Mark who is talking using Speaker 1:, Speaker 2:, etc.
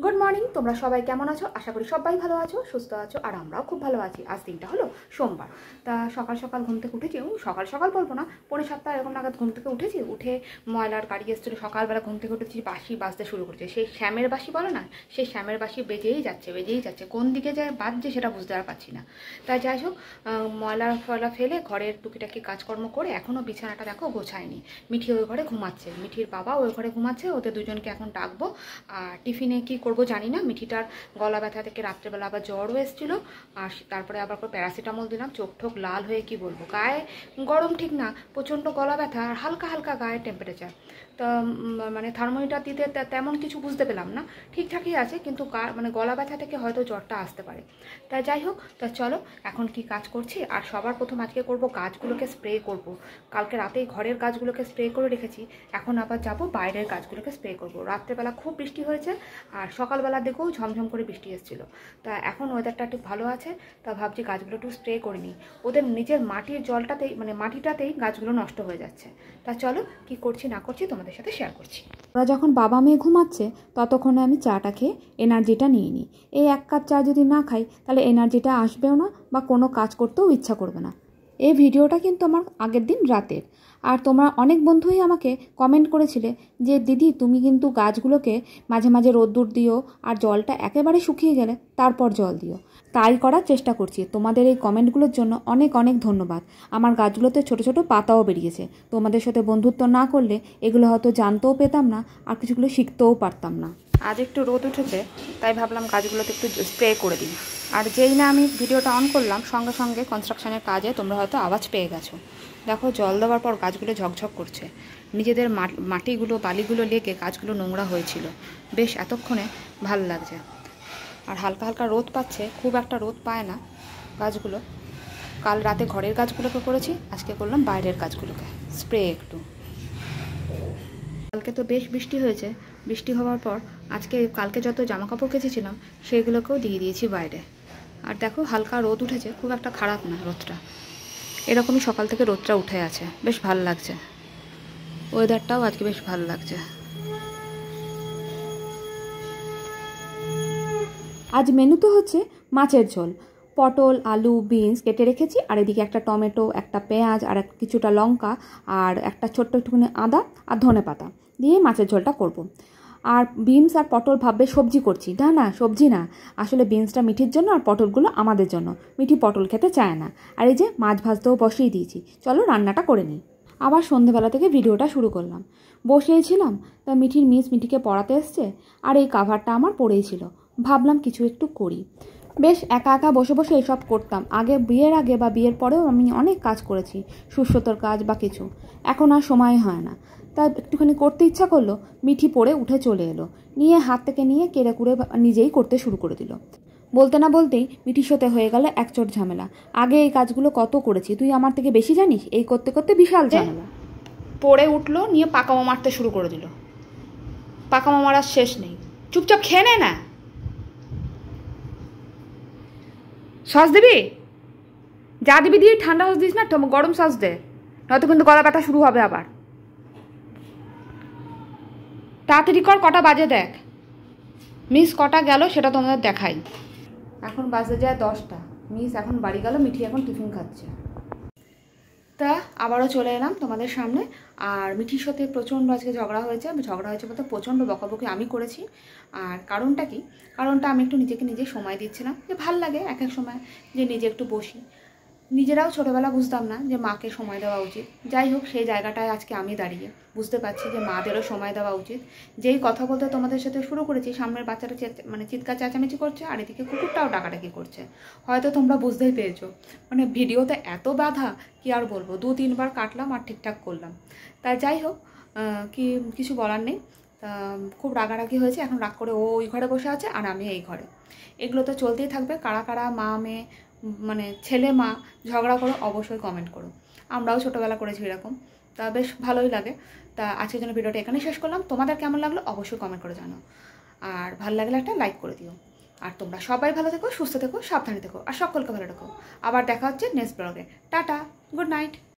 Speaker 1: Good morning, তোমরা সবাই কেমন আছো? আশা করি সবাই ভালো আছো, সুস্থ আছো, আর আমরাও খুব ভালো আছি। আজ দিনটা হলো সোমবার। তা সকাল সকাল ঘুম থেকে উঠেছি, সকাল সকাল বলবো না, 6:45 এরকম নাগাদ ঘুম থেকে উঠেছি। উঠে ময়লার গাড়ি এসেছিলো, সকালবেলা ঘুম থেকে উঠেছি, বাঁশি বাজতে শুরু করছে। সেই শ্যামের বাঁশি বলে না, সেই শ্যামের বাঁশি বেজেই যাচ্ছে, কোন দিকে যায় বাজছে সেটা বুঝতে আর পারছি না। তাই যাই হোক, ময়লা ফয়লা ফেলে ঘরের টুকিটাকি কাজকর্ম করে এখনও বিছানাটা দেখো গোছায়নি। মিঠি ওই ঘরে ঘুমাচ্ছে, মিঠির বাবা ওই ঘরে ঘুমাচ্ছে। ওদের দুজনকে এখন ডাকবো। আর টিফিনে কি করব জানি না। মিঠিটার গলা ব্যথা থেকে রাত্রেবেলা আবার জ্বরও এসেছিলো, আর তারপরে আবার প্যারাসিটামল দিলাম। চোখ ঠোক লাল হয়ে কি বলবো, গায়ে গরম ঠিক না, প্রচণ্ড গলা ব্যথা আর হালকা হালকা গায়ে টেম্পারেচার। তো মানে থার্মোমিটার দিতে তেমন কিছু বুঝতে পেলাম না, ঠিকঠাকই আছে, কিন্তু মানে গলা ব্যথা থেকে হয়তো জ্বরটা আসতে পারে। তাই যাই হোক, তা চলো এখন কি কাজ করছি। আর সবার প্রথম আজকে করব গাছগুলোকে স্প্রে করব। কালকে রাতেই ঘরের গাছগুলোকে স্প্রে করে রেখেছি, এখন আবার যাব বাইরের গাছগুলোকে স্প্রে করব। রাত্রেবেলা খুব বৃষ্টি হয়েছে, আর সকালবেলা দেখেও ঝমঝম করে বৃষ্টি এসেছিলো। তা এখন ওয়েদারটা একটু ভালো আছে, তা ভাবছি গাছগুলো একটু স্প্রে করে নিই। ওদের নিজের মাটির জলটাতেই, মানে মাটিটাতেই গাছগুলো নষ্ট হয়ে যাচ্ছে। তা চলো কি করছি না করছি তোমাদের সাথে শেয়ার করছি।
Speaker 2: ওরা যখন বাবা মেয়ে ঘুমাচ্ছে ততক্ষণে আমি চাটা খেয়ে এনার্জিটা নিয়ে নিই। এই এক কাপ চা যদি না খাই তাহলে এনার্জিটা আসবেও না, বা কোনো কাজ করতেও ইচ্ছা করবে না। এই ভিডিওটা কিন্তু আমার আগের দিন রাতের। আর তোমরা অনেক বন্ধুই আমাকে কমেন্ট করেছিলে যে দিদি তুমি কিন্তু গাছগুলোকে মাঝে মাঝে রোদ্দুর দিও, আর জলটা একেবারে শুকিয়ে গেলে তারপর জল দিও। তাই করার চেষ্টা করছি। তোমাদের এই কমেন্টগুলোর জন্য অনেক অনেক ধন্যবাদ। আমার গাছগুলোতে ছোট ছোট পাতাও বেরিয়েছে। তোমাদের সাথে বন্ধুত্ব না করলে এগুলো হয়তো জানতেও পেতাম না, আর কিছুগুলো শিখতেও পারতাম না।
Speaker 1: আজ একটু রোদ উঠেছে, তাই ভাবলাম গাছগুলোতে একটু স্প্রে করে দিই। আর যেই না আমি ভিডিওটা অন করলাম, সঙ্গে সঙ্গে কনস্ট্রাকশনের কাজে তোমরা হয়তো আওয়াজ পেয়ে গেছো। দেখো জল দেওয়ার পর গাছগুলো ঝকঝক করছে। নিজেদের মাটিগুলো বালিগুলো লেগে গাছগুলো নোংরা হয়েছিল। বেশ এতক্ষণে ভালো লাগছে। আর হালকা হালকা রোদ পাচ্ছে, খুব একটা রোদ পায় না গাছগুলো। কাল রাতে ঘরের গাছগুলোকে করেছি, আজকে করলাম বাইরের গাছগুলোকে স্প্রে একটু। কালকে তো বেশ বৃষ্টি হয়েছে, বৃষ্টি হওয়ার পর কালকে যত জামা কাপড় কেচেছিলাম সেগুলোকেও দিয়ে দিয়েছি বাইরে। আর দেখো হালকা রোদ উঠেছে, খুব একটা খারাপ না রোদটা। এরকমই সকাল থেকে রোদটা উঠে আছে, বেশ ভালো লাগছে। ওয়েদারটাও আজকে বেশ ভালো লাগছে।
Speaker 2: আজ মেনুতে হচ্ছে মাছের ঝোল। পটল, আলু, বিনস কেটে রেখেছি, আর এদিকে একটা টমেটো, একটা পেঁয়াজ, আর কিছুটা লঙ্কা, আর একটা ছোট্ট একটুখানি আদা আর ধনেপাতা দিয়ে মাছের ঝোলটা করব। আর বিনস আর পটল ভাববে সবজি করছি, না সবজি না, আসলে বিনসটা মিঠির জন্য আর পটলগুলো আমাদের জন্য। মিঠি পটল খেতে চায় না। আর এই যে মাছ ভাজতেও বসিয়ে দিয়েছি, চলো রান্নাটা করে নিই। আবার সন্ধেবেলা থেকে ভিডিওটা শুরু করলাম। বসিয়েছিলাম, তা মিঠির মিস মিঠিকে পড়াতে এসছে, আর এই কাভারটা আমার পড়েই ছিল। ভাবলাম কিছু একটু করি। বেশ একা একা বসে বসে এসব করতাম। বিয়ের আগে বা বিয়ের পরেও আমি অনেক কাজ করেছি, সুস্থতার কাজ বা কিছু। এখন আর সময় হয় না, তা একটুখানি করতে ইচ্ছা করলো। মিঠি পড়ে উঠে চলে এলো, নিয়ে হাত থেকে নিয়ে কেড়ে কুড়ে নিজেই করতে শুরু করে দিল। বলতে না বলতেই মিঠির সাথে হয়ে গেল একচোট ঝামেলা। আগে এই কাজগুলো কত করেছি, তুই আমার থেকে বেশি জানিস, এই করতে করতে বিশাল ঝামেলা।
Speaker 1: পড়ে উঠলো, নিয়ে পাকামো মারতে শুরু করে দিল। পাকামো মারার শেষ নেই, চুপচাপ খেয়ে নে না। সস দিবি? যা দিবি দিয়ে ঠান্ডা সস দিস না, গরম সস দে, নয়তো কিন্তু গলা ব্যথা শুরু হবে আবার। তাড়াতাড়ি কর, কটা বাজে দেখ। মিস কটা গেল সেটা তোমাদের দেখাই। এখন বাজে যায় 10টা। মিস এখন বাড়ি গেল, মিঠি এখন টিফিন খাচ্ছে। তা আবারও চলে এলাম তোমাদের সামনে। আর মিঠির সাথে প্রচণ্ড আজকে ঝগড়া হয়েছে বলতে প্রচণ্ড বকাবকি আমি করেছি। আর কারণটা কি? কারণটা আমি একটু নিজে সময় দিচ্ছিলাম, যে ভাল লাগে এক এক সময় যে নিজে একটু বসি। নিজেরাও ছোটোবেলা বুঝতাম না যে মাকে সময় দেওয়া উচিত। যাই হোক, সেই জায়গাটায় আজকে আমি দাঁড়িয়ে বুঝতে পারছি যে মাদেরও সময় দেওয়া উচিত। যেই কথা বলতে তোমাদের সাথে শুরু করেছি, সামনের বাচ্চাটা মানে চিৎকার চেঁচামেচি করছে, আর এদিকে কুকুরটাও ডাকাডাকি করছে। হয়তো তোমরা বুঝতেই পেরেছো, মানে ভিডিওতে এত বাধা কি আর বলবো। 2-3 বার কাটলাম আর ঠিকঠাক করলাম। তাই যাই হোক, কিছু বলার নেই। খুব রাগারাগি হয়েছে। এখন রাগ করে ও ওই ঘরে বসে আছে আর আমি এই ঘরে। এগুলো তো চলতেই থাকবে। কারা কারা মা মেয়ে, মানে ছেলে মা ঝগড়া করো অবশ্যই কমেন্ট করো। আমরাও ছোটোবেলা করেছি এরকম। তা বেশ ভালোই লাগে। তা আজকের জন্য ভিডিওটা এখানে শেষ করলাম। তোমাদের কেমন লাগলো অবশ্যই কমেন্ট করে জানো। আর ভালো লাগলে একটা লাইক করে দিও। আর তোমরা সবাই ভালো থেকো, সুস্থ থেকো, সাবধানে থেকো, আর সকলকে ভালো রাখো। আবার দেখা হচ্ছে নেক্সট ব্লগে। Tata, good night.